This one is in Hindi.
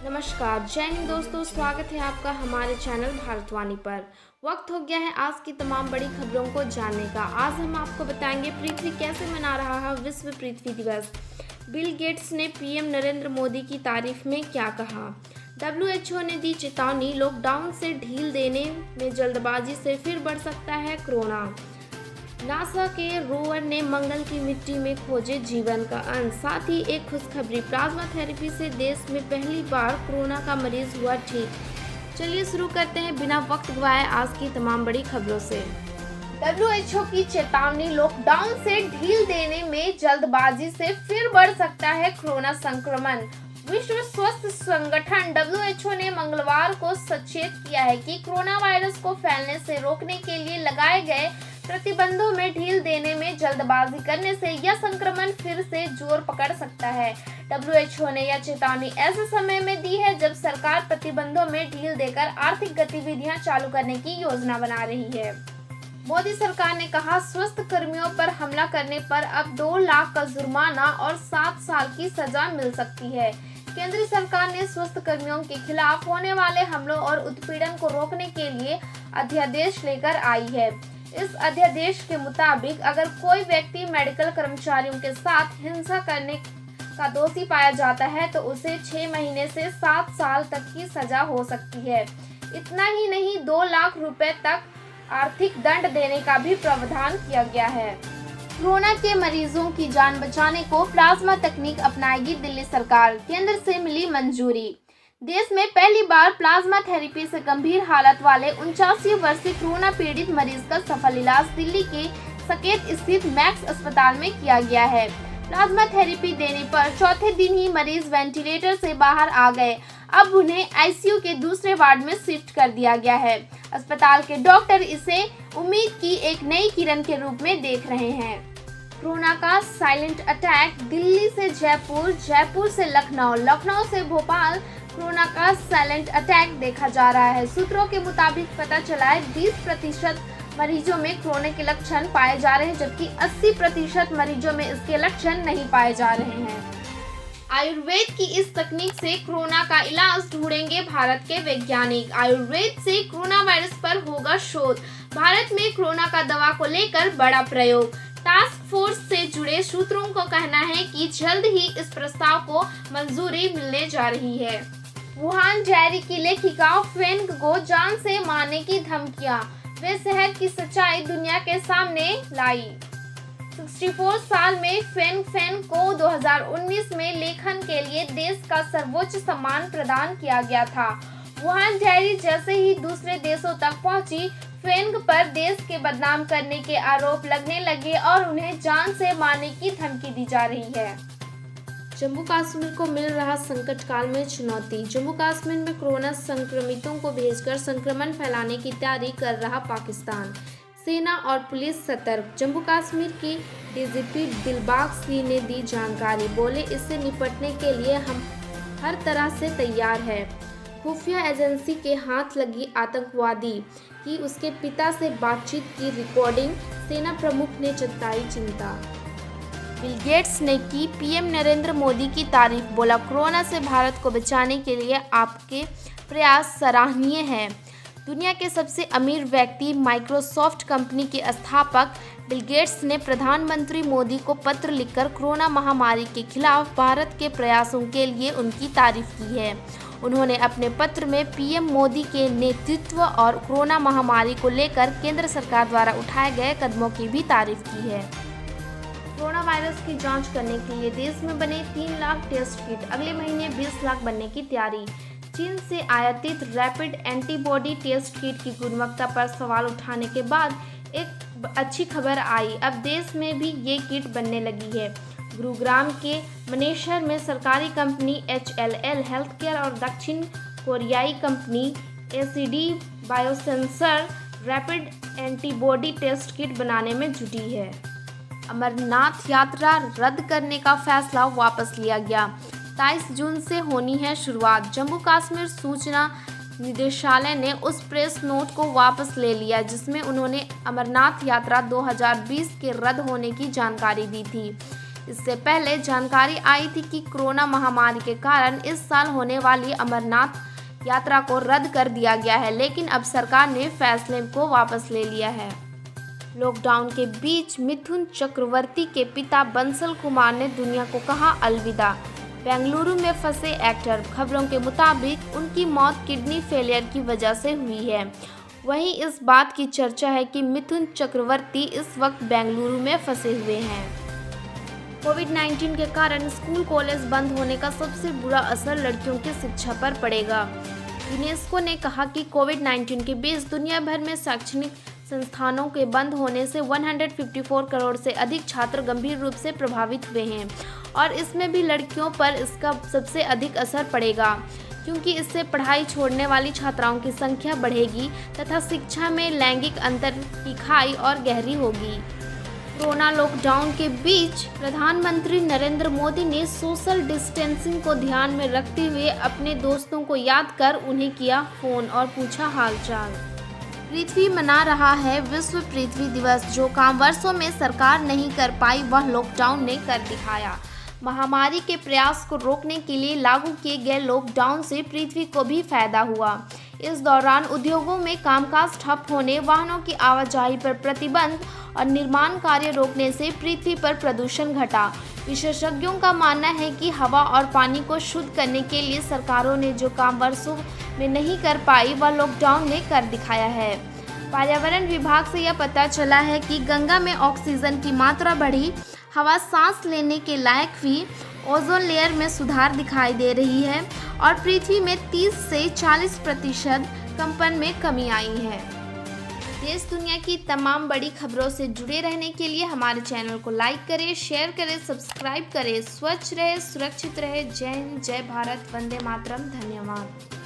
नमस्कार, जय हिंद दोस्तों। स्वागत है आपका हमारे चैनल भारतवाणी पर। वक्त हो गया है आज की तमाम बड़ी खबरों को जानने का। आज हम आपको बताएंगे पृथ्वी कैसे मना रहा है विश्व पृथ्वी दिवस। बिल गेट्स ने पीएम नरेंद्र मोदी की तारीफ में क्या कहा। WHO ने दी चेतावनी, लॉकडाउन से ढील देने में जल्दबाजी से फिर बढ़ सकता है कोरोना। नासा के रोवर ने मंगल की मिट्टी में खोजे जीवन का अंत। साथ ही एक खुशखबरी, प्लाज्मा थेरेपी से देश में पहली बार कोरोना का मरीज हुआ ठीक। चलिए शुरू करते हैं बिना वक्त गवाए आज की तमाम बड़ी खबरों से। WHO की चेतावनी, लॉकडाउन से ढील देने में जल्दबाजी से फिर बढ़ सकता है कोरोना संक्रमण। विश्व स्वास्थ्य संगठन WHO ने मंगलवार को सचेत किया है कि कोरोना वायरस को फैलने से रोकने के लिए लगाए गए प्रतिबंधों में ढील देने में जल्दबाजी करने से यह संक्रमण फिर से जोर पकड़ सकता है। WHO ने यह चेतावनी ऐसे समय में दी है जब सरकार प्रतिबंधों में ढील देकर आर्थिक गतिविधियां चालू करने की योजना बना रही है। मोदी सरकार ने कहा, स्वास्थ्य कर्मियों पर हमला करने पर अब 2 लाख का जुर्माना और 7 साल की सजा मिल सकती है। केंद्र सरकार ने स्वास्थ्य कर्मियों के खिलाफ होने वाले हमलों और उत्पीड़न को रोकने के लिए अध्यादेश लेकर आई है। इस अध्यादेश के मुताबिक अगर कोई व्यक्ति मेडिकल कर्मचारियों के साथ हिंसा करने का दोषी पाया जाता है तो उसे 6 महीने से 7 साल तक की सजा हो सकती है। इतना ही नहीं, 2 लाख रुपए तक आर्थिक दंड देने का भी प्रावधान किया गया है। कोरोना के मरीजों की जान बचाने को प्लाज्मा तकनीक अपनाएगी दिल्ली सरकार, केंद्र से मिली मंजूरी। देश में पहली बार प्लाज्मा थेरेपी से गंभीर हालत वाले 89 वर्षीय कोरोना पीड़ित मरीज का सफल इलाज दिल्ली के सकेत स्थित मैक्स अस्पताल में किया गया है। प्लाज्मा थेरेपी देने पर चौथे दिन ही मरीज वेंटिलेटर से बाहर आ गए। अब उन्हें ICU के दूसरे वार्ड में शिफ्ट कर दिया गया है। अस्पताल के डॉक्टर इसे उम्मीद की एक नई किरण के रूप में देख रहे हैं। कोरोना का साइलेंट अटैक, दिल्ली से जयपुर, जयपुर से लखनऊ, लखनऊ से भोपाल कोरोना का साइलेंट अटैक देखा जा रहा है। सूत्रों के मुताबिक पता चला है 20% मरीजों में कोरोना के लक्षण पाए जा रहे हैं, जबकि 80% मरीजों में इसके लक्षण नहीं पाए जा रहे हैं। आयुर्वेद की इस तकनीक से कोरोना का इलाज ढूंढेंगे भारत के वैज्ञानिक। आयुर्वेद से कोरोना वायरस पर होगा शोध। भारत में कोरोना का दवा को लेकर बड़ा प्रयोग। टास्क फोर्स से जुड़े सूत्रों का कहना है कि जल्द ही इस प्रस्ताव को मंजूरी मिलने जा रही है। वुहान डायरी की लेखिका फेंग को जान से मारने की धमकियां, वे शहर की सच्चाई दुनिया के सामने लाई। 64 साल में फेंग को 2019 में लेखन के लिए देश का सर्वोच्च सम्मान प्रदान किया गया था। वुहान डायरी जैसे ही दूसरे देशों तक पहुंची, फेंग पर देश के बदनाम करने के आरोप लगने लगे और उन्हें जान से मारने की धमकी दी जा रही है। जम्मू कश्मीर को मिल रहा संकट काल में चुनौती। जम्मू कश्मीर में कोरोना संक्रमितों को भेजकर संक्रमण फैलाने की तैयारी कर रहा पाकिस्तान। सेना और पुलिस सतर्क। जम्मू कश्मीर की DGP दिलबाग सिंह ने दी जानकारी, बोले इससे निपटने के लिए हम हर तरह से तैयार हैं। खुफिया एजेंसी के हाथ लगी आतंकवादी की उसके पिता से बातचीत की रिकॉर्डिंग, सेना प्रमुख ने जताई चिंता। बिल गेट्स ने की पीएम नरेंद्र मोदी की तारीफ, बोला कोरोना से भारत को बचाने के लिए आपके प्रयास सराहनीय हैं। दुनिया के सबसे अमीर व्यक्ति माइक्रोसॉफ्ट कंपनी के स्थापक बिल गेट्स ने प्रधानमंत्री मोदी को पत्र लिखकर कोरोना महामारी के खिलाफ भारत के प्रयासों के लिए उनकी तारीफ की है। उन्होंने अपने पत्र में पीएम मोदी के नेतृत्व और कोरोना महामारी को लेकर केंद्र सरकार द्वारा उठाए गए कदमों की भी तारीफ की है। कोरोना वायरस की जांच करने के लिए देश में बने 3 लाख टेस्ट किट, अगले महीने 20 लाख बनने की तैयारी। चीन से आयातित रैपिड एंटीबॉडी टेस्ट किट की गुणवत्ता पर सवाल उठाने के बाद एक अच्छी खबर आई, अब देश में भी ये किट बनने लगी है। गुरुग्राम के मनेसर में सरकारी कंपनी HLL हेल्थकेयर और दक्षिण कोरियाई company ACD biosensor rapid antibody test kit बनाने में जुटी है। अमरनाथ यात्रा रद्द करने का फैसला वापस लिया गया। 23 जून से होनी है शुरुआत। जम्मू कश्मीर सूचना निदेशालय ने उस प्रेस नोट को वापस ले लिया जिसमें उन्होंने अमरनाथ यात्रा 2020 के रद्द होने की जानकारी दी थी। इससे पहले जानकारी आई थी कि कोरोना महामारी के कारण इस साल होने वाली अमरनाथ यात्रा को रद्द कर दिया गया है, लेकिन अब सरकार ने फैसले को वापस ले लिया है। लॉकडाउन के बीच मिथुन चक्रवर्ती के पिता बंसल कुमार ने दुनिया को कहा अलविदा। बेंगलुरु में फंसे एक्टर, खबरों के मुताबिक उनकी मौत किडनी फेलियर की वजह से हुई है। वहीं इस बात की चर्चा है कि मिथुन चक्रवर्ती इस वक्त बेंगलुरु में फंसे हुए हैं। कोविड-19 के कारण स्कूल कॉलेज बंद होने का सबसे बुरा असर लड़कियों की शिक्षा पर पड़ेगा। यूनेस्को ने कहा कि कोविड-19 के बीच दुनिया भर में शैक्षणिक संस्थानों के बंद होने से 154 करोड़ से अधिक छात्र गंभीर रूप से प्रभावित हुए हैं और इसमें भी लड़कियों पर इसका सबसे अधिक असर पड़ेगा, क्योंकि इससे पढ़ाई छोड़ने वाली छात्राओं की संख्या बढ़ेगी तथा शिक्षा में लैंगिक अंतर की खाई और गहरी होगी। कोरोना लॉकडाउन के बीच प्रधानमंत्री नरेंद्र मोदी ने सोशल डिस्टेंसिंग को ध्यान में रखते हुए अपने दोस्तों को याद कर उन्हें किया फोन और पूछा हालचाल। पृथ्वी मना रहा है विश्व पृथ्वी दिवस। जो काम वर्षों में सरकार नहीं कर पाई वह लॉकडाउन ने कर दिखाया। महामारी के प्रयास को रोकने के लिए लागू किए गए लॉकडाउन से पृथ्वी को भी फायदा हुआ। इस दौरान उद्योगों में कामकाज ठप होने, वाहनों की आवाजाही पर प्रतिबंध और निर्माण कार्य रोकने से पृथ्वी पर प्रदूषण घटा। विशेषज्ञों का मानना है कि हवा और पानी को शुद्ध करने के लिए सरकारों ने जो काम वर्षों में नहीं कर पाई वह लॉकडाउन ने कर दिखाया है। पर्यावरण विभाग से यह पता चला है कि गंगा में ऑक्सीजन की मात्रा बढ़ी, हवा सांस लेने के लायक हुई, ओजोन लेयर में सुधार दिखाई दे रही है और पृथ्वी में 30 से 40% कंपन में कमी आई है। देश दुनिया की तमाम बड़ी खबरों से जुड़े रहने के लिए हमारे चैनल को लाइक करें, शेयर करें, सब्सक्राइब करें। स्वच्छ रहे, सुरक्षित रहे। जय हिंद, जय भारत, वंदे मातरम। धन्यवाद।